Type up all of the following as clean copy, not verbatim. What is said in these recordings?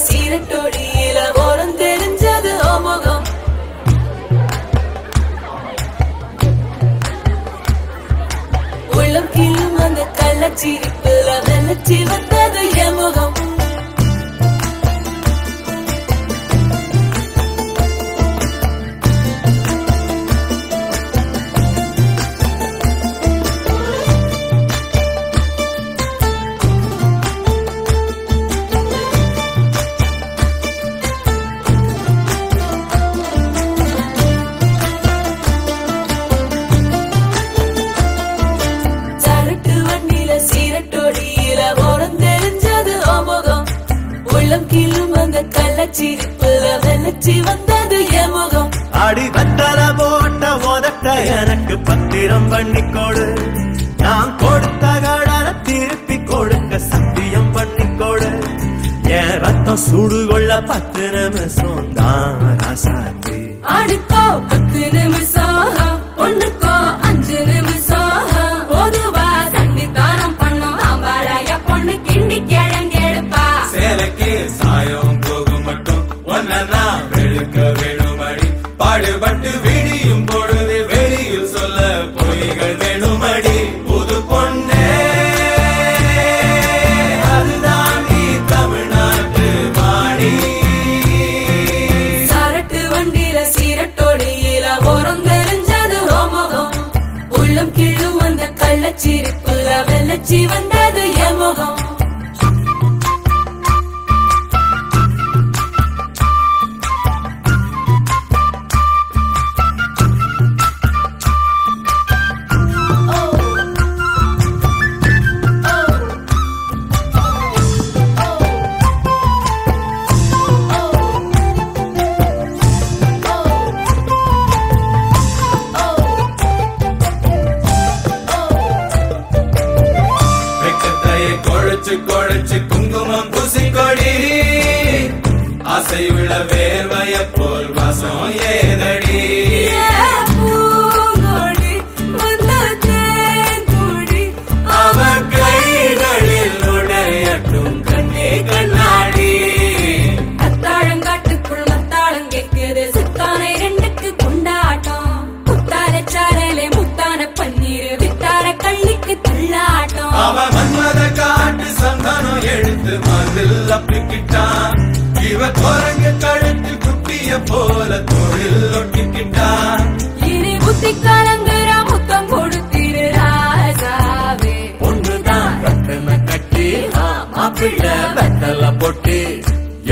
சீரட்டோடியில ஓரம் தெரிஞ்சது ஓமுகம். உள்ளம் கீழும் அந்த கள்ளச்சிரிப்புல வெள்ளச்சி வந்தது என் முகம். அடி வந்தல போட்ட உதட்ட எனக்கு பத்திரம் பண்ணிக்கோடு. நான் கொடுத்த கடன திருப்பி கொடுக்க சத்தியம் பண்ணிக்கோடு. என் ரத்தம் சுடு கொள்ள 10 நிமிஷம் தான் ராசாத்தி. அடுக்கோ 10 நிமிஷம் ஒண்ணுக்கோ 5 நிமிஷம் பொதுவா சண்டித்தானம் பண்ணும் ஆம்பாளைய பொண்ணு கிண்டி கிழங்கெடுப்பா. சேலைக்கு சாயம் போகும் மட்டும் ஒன்னா வெளுக்க வேணுமடி. பாடுபட்டு விடியும் பொழுது வெளியில் சொல்ல பொய்கள் வேணுமடி. புது பொண்ணே அதுதான் நீ தமிழ்நாட்டு வாடி. சரட்டு வண்டியில சீரட்டோடியில ஓரம் தெரிஞ்சது ஓமுகம். உள்ளம் கீழும் அந்த கள்ளச்சிரிப்புல வெள்ளச்சி வந்தது என் முகம். கொழைச்சு குங்குமம் பூசிக்கொடி. ஆசை விழ வேர்வைய போல் வாசம் ஏதடி. அவ கைகளில் நுழையட்டும் கண்ணே கண்ணாடி. அத்தாழங்காட்டுக்குள் மத்தாளம் கேட்குது சித்தானை 2க்கு கொண்டாட்டம். முத்தார சாரலே முத்தான பன்னீர் வித்தார கள்ளிக்கு தள்ளாட்டம். அவ மன்மத காட்டு சந்தானம் எடுத்து மதில் அப்பிக்கிட்டான். இவ குரங்கு கழுத்து குட்டிய போல தொழில் ஒட்டிக்கிட்டான். இனி புத்தி கலங்குற முத்தம் கொடுத்திரு ராஜாவே. ஒன்றுதான் ரத்தன கட்டி மாப்பிள்ள வெத்தல பொட்டி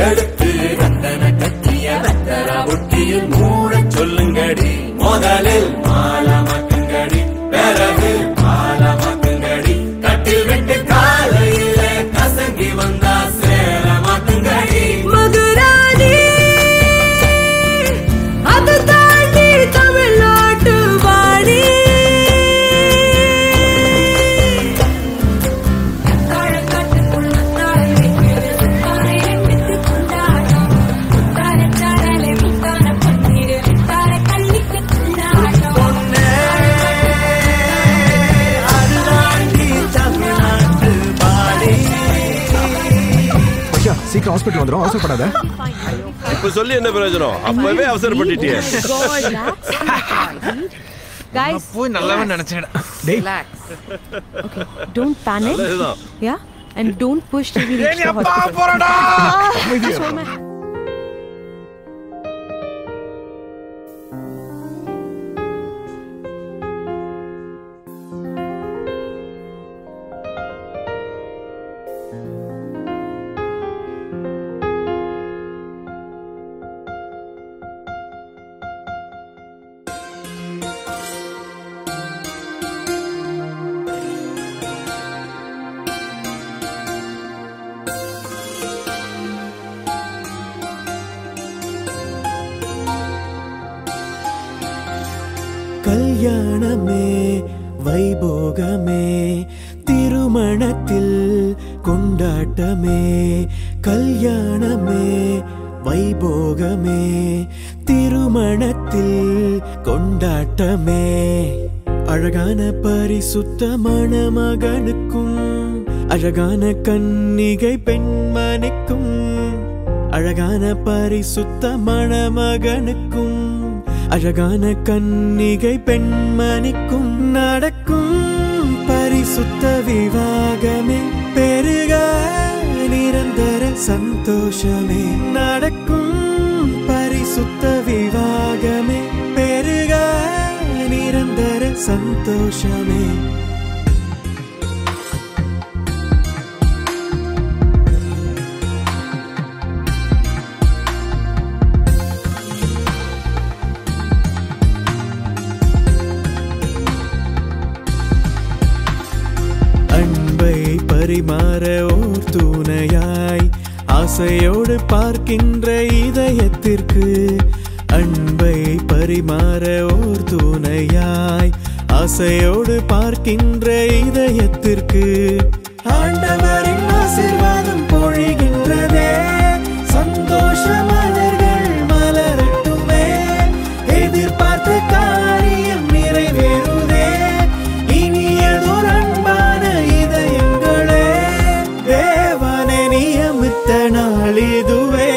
எடுத்து ரத்தன கட்டிய வெத்தல ஒட்டியில் மூட சொல்லுங்கடி. முதலில் மாலமாக்குங்கடி பிறகு மாலமாக்குங்கடி. கட்டில் விட்டு காலையில கசங்கி வந்தா சேலமாக்குங்கடி. மதுராணி அது தாண்டி தமிழ்நாட்டு வாடி. அத்தாழங்காட்டுக்குள் மத்தாளம் கேட்குது சித்தானை 2க்கு கொண்டாட்டம். முத்தார சாரலே முத்தான பன்னீர் வித்தார கள்ளிக்கு தள்ளாட்டம். சீக்கிரம் ஹாஸ்பிட்டல் வந்துரும். அவசரப்படாத. இப்ப சொல்லி என்ன பிரயோஜனம்? அப்பவே அவசரப்பட்டுட்டியே. Guys, போய் நல்லவன் நினைச்சேன். relax. Okay, don't panic. Yeah, and don't push till we reach the hospital. போறடா. Just hold my hand. கல்யாணமே வைபோகமே திருமணத்தில் கொண்டாட்டமே. கல்யாணமே வைபோகமே திருமணத்தில் கொண்டாட்டமே. அழகான பரிசுத்தமான மகனுக்கும் அழகான கன்னிகை பெண்மணிக்கும் அழகான பரிசுத்த மணமகனுக்கும் அழகான கன்னிகை பெண்மணிக்கும் நடக்கும் பரிசுத்த விவாகமே பெருக நிரந்தர சந்தோஷமே நடக்கும் பரிசுத்த விவாகமே பெருக நிரந்தர சந்தோஷமே அன்பை பரிமாற ஓர் துணையாய் ஆசையோடு பார்க்கின்ற இதயத்திற்கு அன்பை பரிமாற ஓர் துணையாய் ஆசையோடு பார்க்கின்ற இதயத்திற்கு ஆண்டவரின் ஆசீர்வாதம் பொழிகின்றதே சந்தோஷ மலர்கள் மலரட்டுமே எதிர்பார்த்த காரியம் நிறைவேறுதே இனியதோர் அன்பான இதயங்களே தேவனை நியமித்த நாள் இதுவே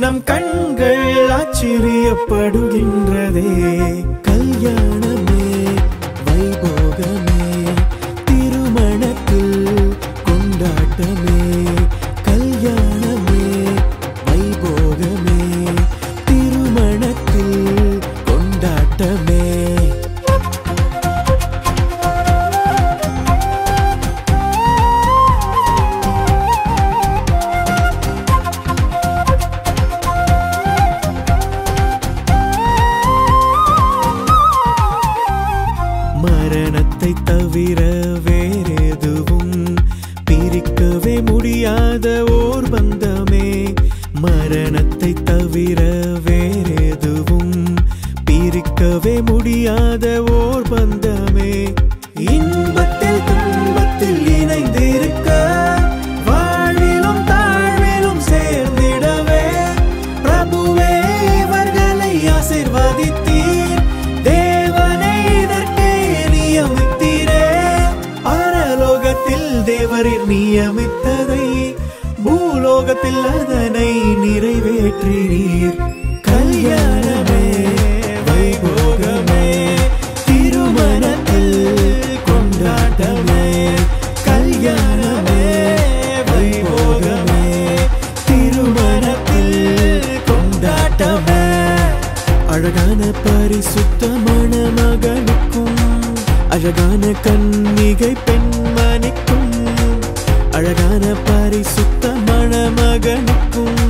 நம் கண்கள் ஆச்சரியப்படுகின்றதே கல்யாணமே வைபோகமே திருமணத்தில் கொண்டாட்டமே கல்யாணமே வைபோகமே திருமணத்தில் கொண்டாட்டமே மரணத்தை தவிர வேறெதுவும் பிரிக்கவே முடியாத ஓர் பந்தமே மரணத்தை தவிர வேறெதுவும் பிரிக்கவே முடியாத ஓர் பந்தமே இன்பத்தில் துன்பத்தில் இணைந்திருக்க வாழ்விலும் தாழ்விலும் சேர்ந்திடவே பிரபுவே இவர்களை ஆசீர்வதித்தீர் தேவனை இதற்கே நியமித்தீரே பரலோகத்தில் தேவரின் நியமித்ததை பூலோகத்தில் அதனை நிறைவேற்றினீர் கல்யாணமே வைபோகமே திருமணத்தில் கொண்டாட்டமே கல்யாணமே வைபோகமே திருமணத்தில் கொண்டாட்டமே அழகான பரிசுத்த மணமகனுக்கும் அழகான கன்னிகை பெண்மணிக்கும் அழகான பரிசுத்த மணமகனுக்கும்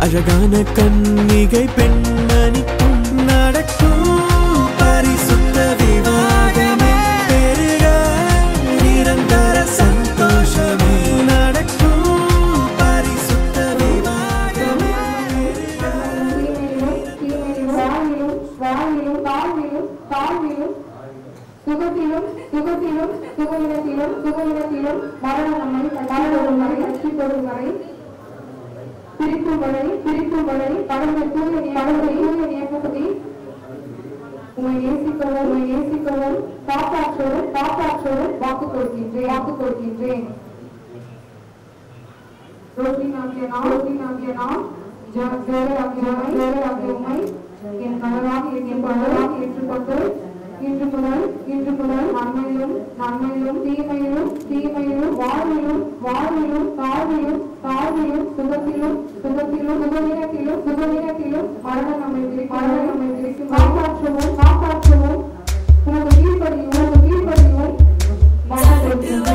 அழகான கன்னிகை பெண்மணிக்கும் நடக்கும் பரிசுத்த விவாகமே பெருக நிரந்தர சந்தோஷமே நடக்கும் பரிசுத்த விவாகமே சுகத்திலும் சுகத்திலும் சுகவிடத்திலும் சுகவிடத்திலும் மரணம் நம்மை தள்ளாடும் வரை ரட்சிப்படும் வரை பிரிக்கும் வரை கடவுளை நியமப்படி உம்மை நேசிக்கவும் காப்பாற்றவும் வாக்கு கொடுக்கின்றேன் ரோட்டினாகிய நாம் ஜெயராகிய உம்மை என் கணவராக ஏற்றுக்கொண்டு இன்று முதல் நன்மையிலும் தீமையிலும் வாழ்விலும் தாழ்விலும் சுகத்திலும் சுகவீனத்திலும் மரணம் நம்மை பிரிக்கும் காப்பாற்றவும் உனக்கு கீழ்ப்படியும் சரட்டோடியில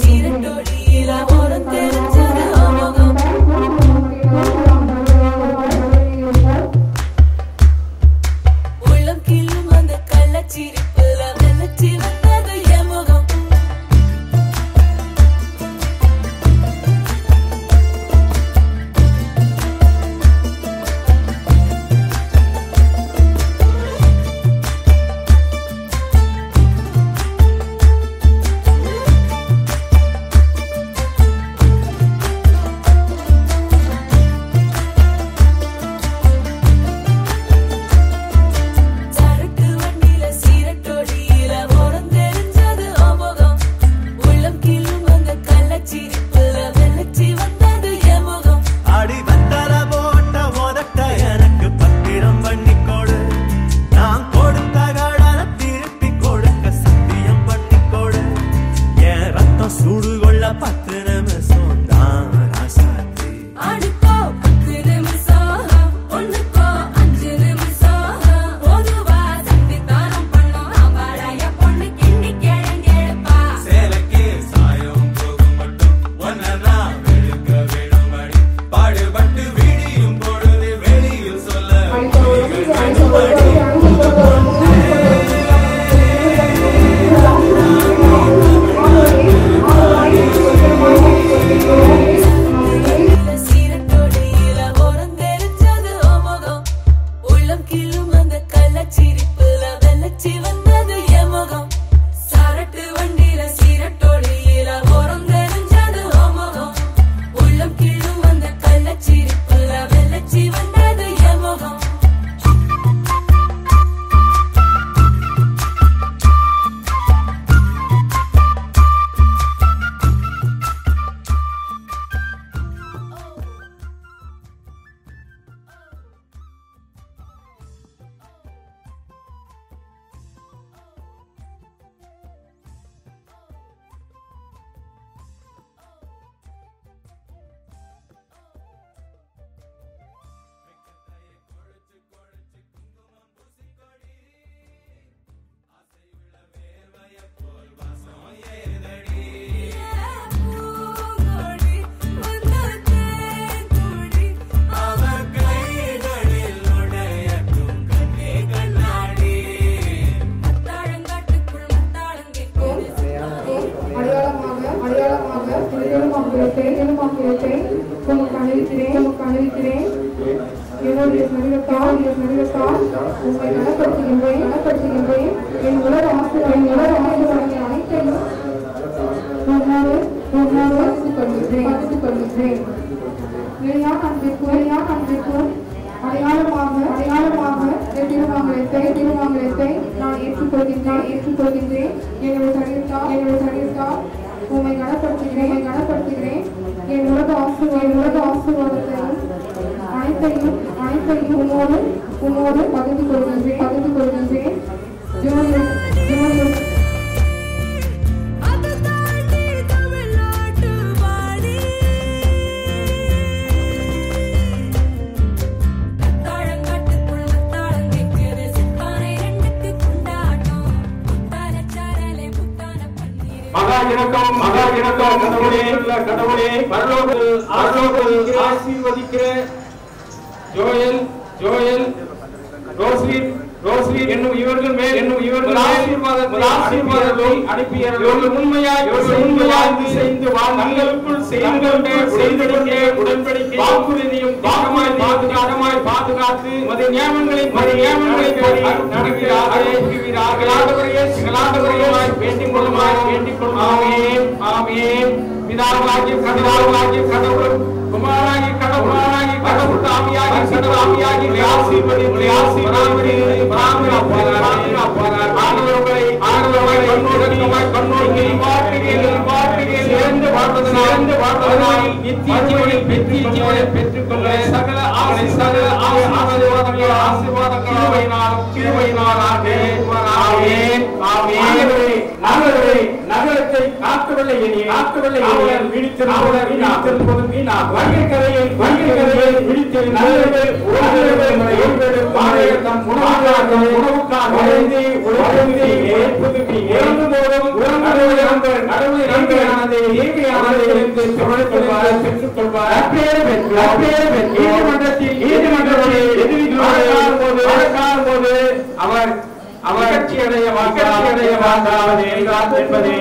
சீரட்டோடியில ஒரு தெரிஞ்சது அமோகம் உள்ளம் கிள்ளும் அந்த கள்ளச்சிரிப்புல வெள்ளச்சி வந்தது எமுகம் திருமாங்கலத்தை உமக்கு அணிவிக்கிறேன். என்னுடைய சரீரத்தால் உம்மை கனப்படுத்துகின்றேன். என் உலக ஆசீர்வாதங்களை அனைத்தையும் உம்மோடு பகிர்ந்து கொள்கின்றேன். நிலையான அன்பிற்கும் அடையாளமாக திருமாங்கலத்தை நான் ஏற்றுக்கொள்கின்றேன். என்னுடைய சரீரத்தால் உம்மை கனப்படுத்துகிறேன். என் உலக ஆசீர்வாதத்தையும் அனைத்தையும் உம்மோடு பகிர்ந்து கொள்கின்றேன். ஜோதியம் மகா இணக்கம் கடவுளே பரலோகத்தில் ஆசீர்வதிக்கிற ஜோயல் ரோஸ்லி என்னும் இவர்கள் மேல் ஆசீர்வாதத்தை அனுப்பியவர்கள் உண்மையாய் செய்து தங்களுக்குள் செய்திருக்கிற உடன்படிக்கை வாக்குறுதியும் பாதுகாமாய் பாதுகாத்து மத நியமங்களை நடக்கிறார்களே வேண்டிக் கொள்ளும். ஆமென். பிதாவாகிய கடவுள் குமாரனாகிய கடவுள் ஆவியாகிய ஆசீர்வதி கண்ணோக்கி சேர்ந்து வாழ்வதனால் நித்திய ஜீவனை பெற்றுக்கொள்ள சகல ஆசீர்வாதங்களால் கிருபையினாலாக. நகரத்தை காக்கவில்லை விழித்திருப்பது வீணாகும். வங்கிக்கரையை விழித்திருந்தவர்கள் உணவுக்காக அவர் கட்சியடைய மாட்டாது என்பதே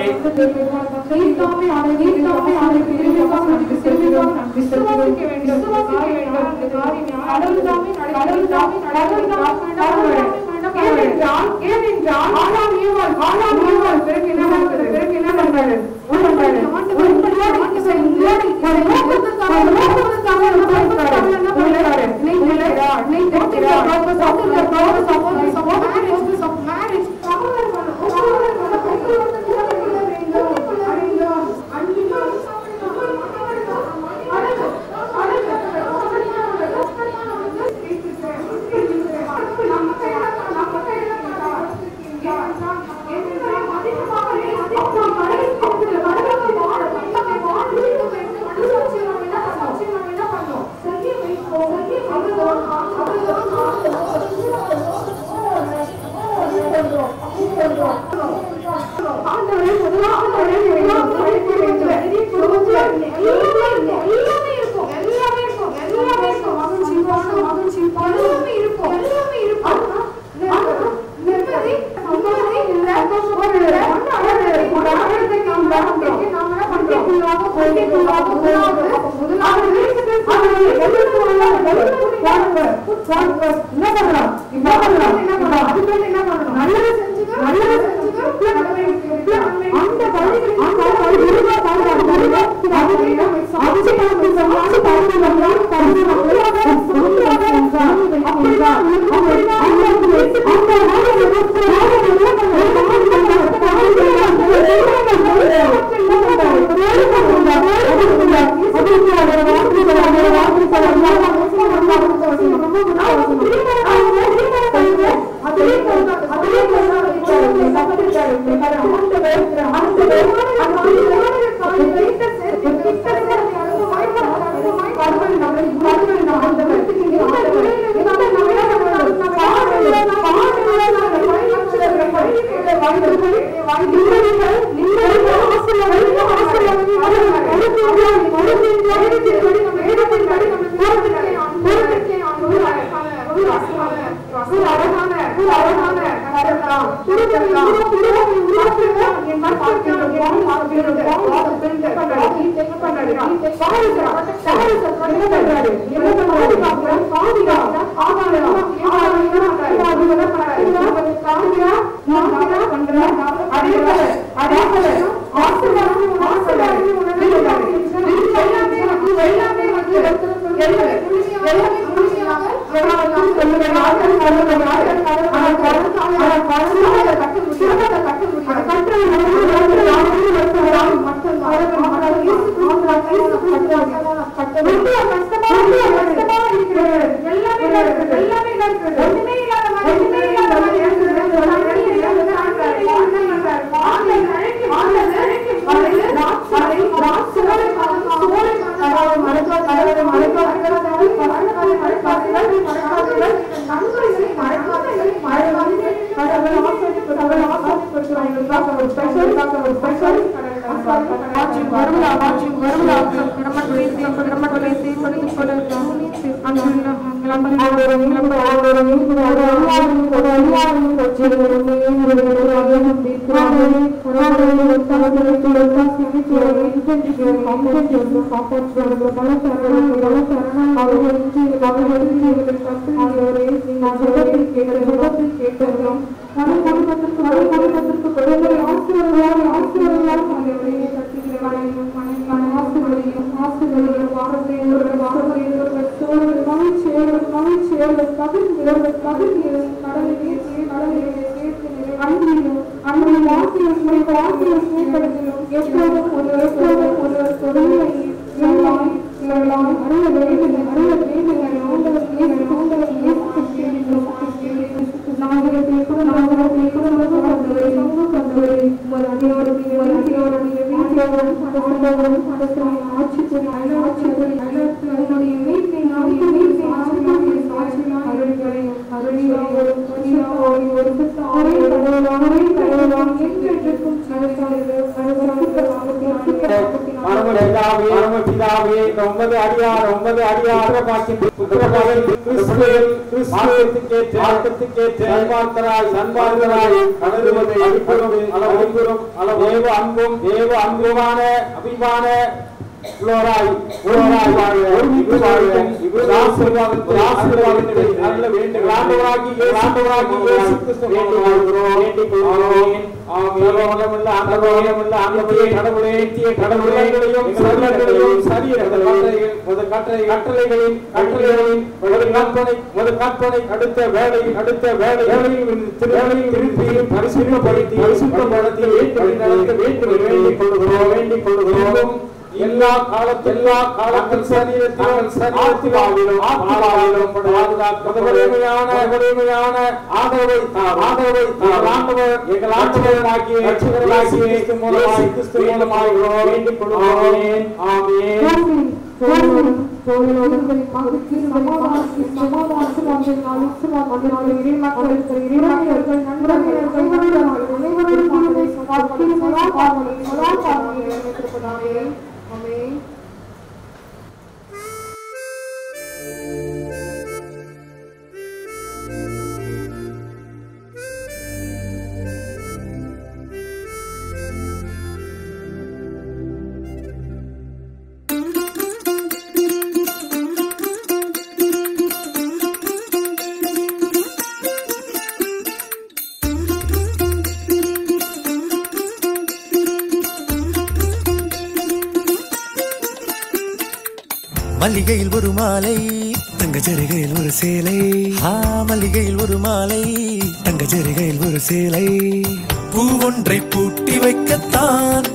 எல்லா காலத்தில் சரீரத்திலும் ஆத்மாவிலும் பாதுகாக்கப்படுமையான ஆதரவை ஆண்டவர் எங்கள் ஆண்டவராகிய ரட்சகராகிய கிறிஸ்து மூலமாய் வேண்டிக் கொள்கிறோம். ஆமென். மல்லிகையில் ஒரு மாலை தங்க ஜரிகையில் ஒரு சேலை, மல்லிகையில் ஒரு மாலை தங்க ஜரிகையில் ஒரு சேலை, பூ ஒன்றை பூட்டி வைக்கத்தான்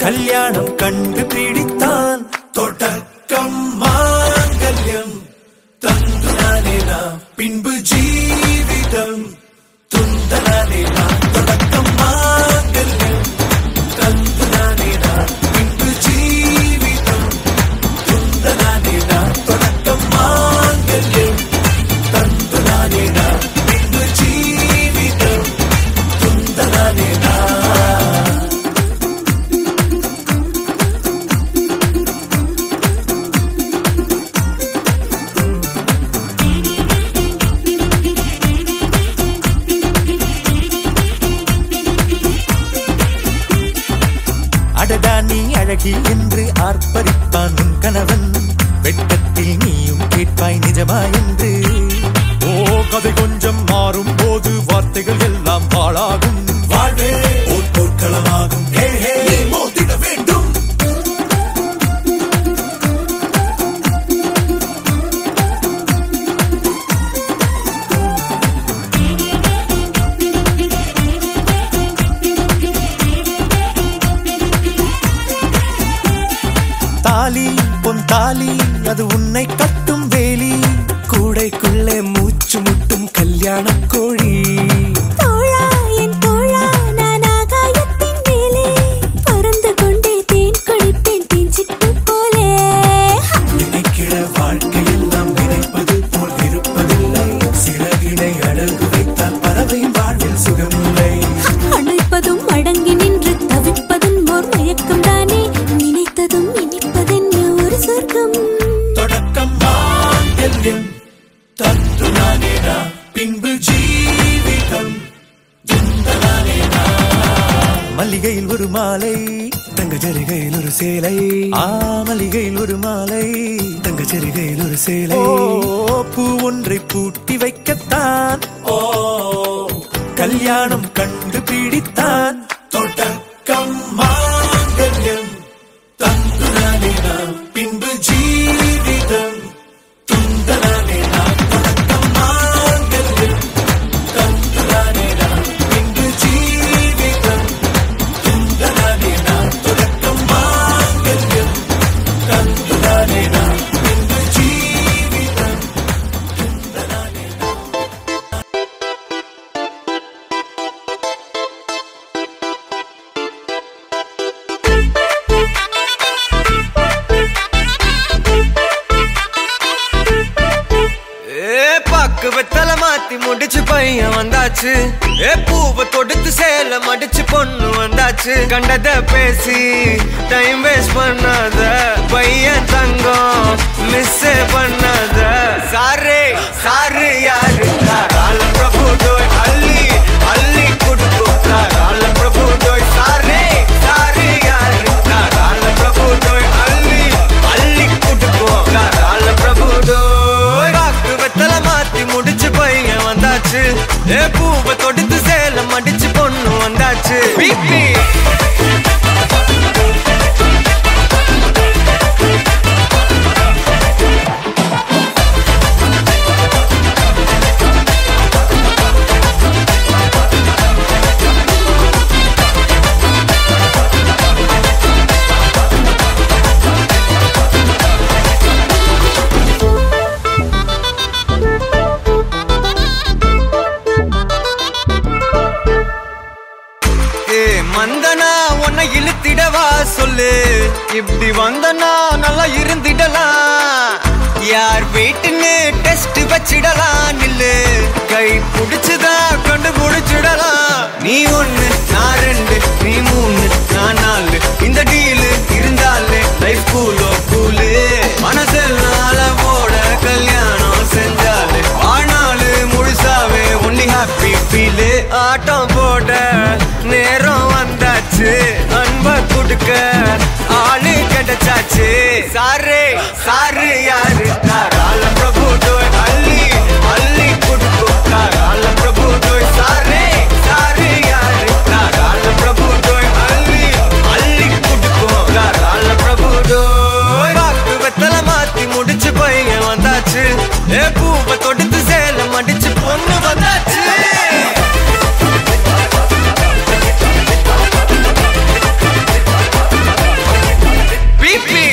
கல்யாணம் கண்டு பிடித்தான், தொடக்கம் மாங்கல்யம் தந்துனானே நாம் பின்பு ஜீவிதம் துந்தனானே நாம், தொடக்கம் மாங்கல்யம் தந்துனானே நாம் பின்பு ஜீவிதம் துந்தனானே நாம், தொடக்கம் மாங்கல்யம் தந்துனானே நாம் பின்பு ஜீவிதம் துந்தனானே நாம். நான் உன் கணவன் வெட்டத்தில் நீயும் கேட்பாய் நிஜமா என்று ஓ கதை கொஞ்சம் மாறும் போது வார்த்தைகள் எல்லாம் பாழாகும் வாழ்வே ஓர் போர்க்களமாகும் மோதிட வேண்டும் தாலி பொன் தாலி அது உன்னை கட்டும் வேலி கூடைக்குள்ளே மூச்சு முட்டும் கல்யாண கோழி தோழா என் தோழா நான் ஆகாயத்தின் மேலே பறந்து கொண்டே தேன் குடிப்பேன் தேஞ்சிட்டு போலே நினைக்கிற வாழ்க்கையெல்லாம் நினைப்பது போல் இருப்பதில்லை சிறகினை அழகு வைத்தால் பறவை வாழ்வில் சுகமில்லை அணைப்பதும் அடங்கி நின்று தவிப்பதும் ஓர் மயக்கம் தானே நினைத்ததும் இனிப்பதென்ன ஒரு சொர்க்கம் தொடக்கம் மாங்கல்யம் தத்து நானேனா பின்பு ஜீவிதம் துந்தனானேனா மல்லிகையில் ஒரு மாலை தங்க ஜரிகையில் ஒரு சேலை மல்லிகையில் ஒரு மாலை தங்க ஜரிகையில் ஒரு சேலை பூ ஒன்றை பூட்டி வைக்கத்தான் கல்யாணம் கண்டு பிடித்தான் தொடக்கம் மாங்கல்யம் தந்து நானேனா பின்பு ஜீவிதம் துந்தனானேனா தொடக்கம் மாங்கல்யம் தந்து நானேனா பின்பு ஜீவிதம் துந்தனானேனா தொடக்கம் மாங்கல்யம் தந்து நானேனா பின்பு ஜீவிதம் துந்தனானேனா வெத்தல மாத்தி முடிச்சு பையன் வந்தாச்சு பூவை தொடுத்து சேல மடிச்சு பொண்ணு வந்தாச்சு கண்டத பேசி டைம் வேஸ்ட் பண்ணாத பையன் தங்கம் மிஸ் பண்ணாத சாரே சாரு யாரு கால பிரபு டோய் அள்ளி அள்ளி குடுக்கும் கால பிரபு டோய் சாரே சாரு யாரு கால பிரபு டோய் அள்ளி அள்ளி குடுக்கும் கால பிரபு டோய் பாக்கு வெத்தல மாத்தி முடிச்சு பையன் வந்தாச்சு பூவை தொடுத்து சேல மடிச்சு பொண்ணு வந்தாச்சு பிபி மந்தனா உன்னை இழுத்திடவா சொல்லு இப்படி வந்தனா நல்லா இருந்திடலாம் யார் வீட்டுன்னு டெஸ்ட் வச்சிடலாம் நில்லு கை புடிச்சுதா கண்டு புடிச்சிடலாம் நீ ஒண்ணு நான் ரெண்டு நீ மூணு நான் நாலு இந்த டீலு இருந்தாலே லைஃப் கூலோ கூலு மனசெல்லாம் அளவோட கல்யாணம் செஞ்சாலே ஆனாலு முழுசாவே ஒன்லி ஹாப்பி ஃபீலு ஆட்டம் போட நேரம் வந்தாச்சு அன்ப கொடுக்க ஆளு கிடைச்சாச்சு சாரே சாரு யாரு கால பிரபு டோய் அள்ளி அள்ளி கொடுக்கும் கால பிரபு டோய் சாரே சாரு யாரு கால பிரபு டோய் அள்ளி அள்ளி கொடுக்கும் கால பிரபு டோய் பாக்கு வெத்தல மாத்தி முடிச்சு பையன் வந்தாச்சு பூவை தொடுத்து சேல மடிச்சு பொண்ணு வந்தாச்சு பிபி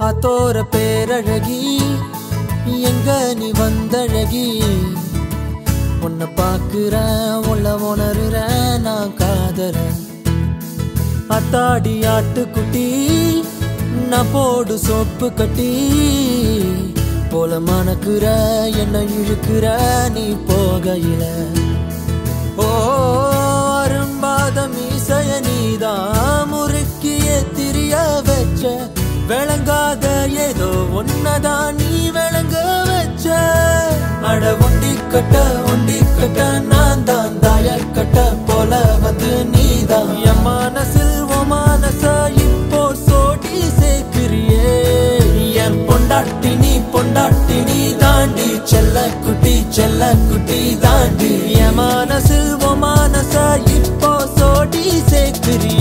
ஆத்தோர பேரழகி எங்க நீ வந்தழகி உன்னை பாக்குறேன் உள்ள உணர்றேன் நான் காதறேன் அத்தாடி ஆட்டுக்குட்டி நான் போடு சோப்பு கட்டி போல மணக்குற என்ன இழுக்கிற நீ போகையில ஓ அரும்பாத மீசைய நீதான் முறுக்கிய திரிய வச்ச விளங்காத ஏதோ ஒன்னதான் நீ விளங்க வச்ச அட ஒண்டி கட்ட நான் தான் தாயல் கட்ட போல வந்து நீதான் என் மனசில் ஓ மனச இப்போ சோடி சேர்க்கிறியே என் பொண்டாட்டி நீ தாண்டி செல்ல குட்டி தாண்டி என் மனசில் ஓ மனச இப்போ சோடி சேர்க்கிறியே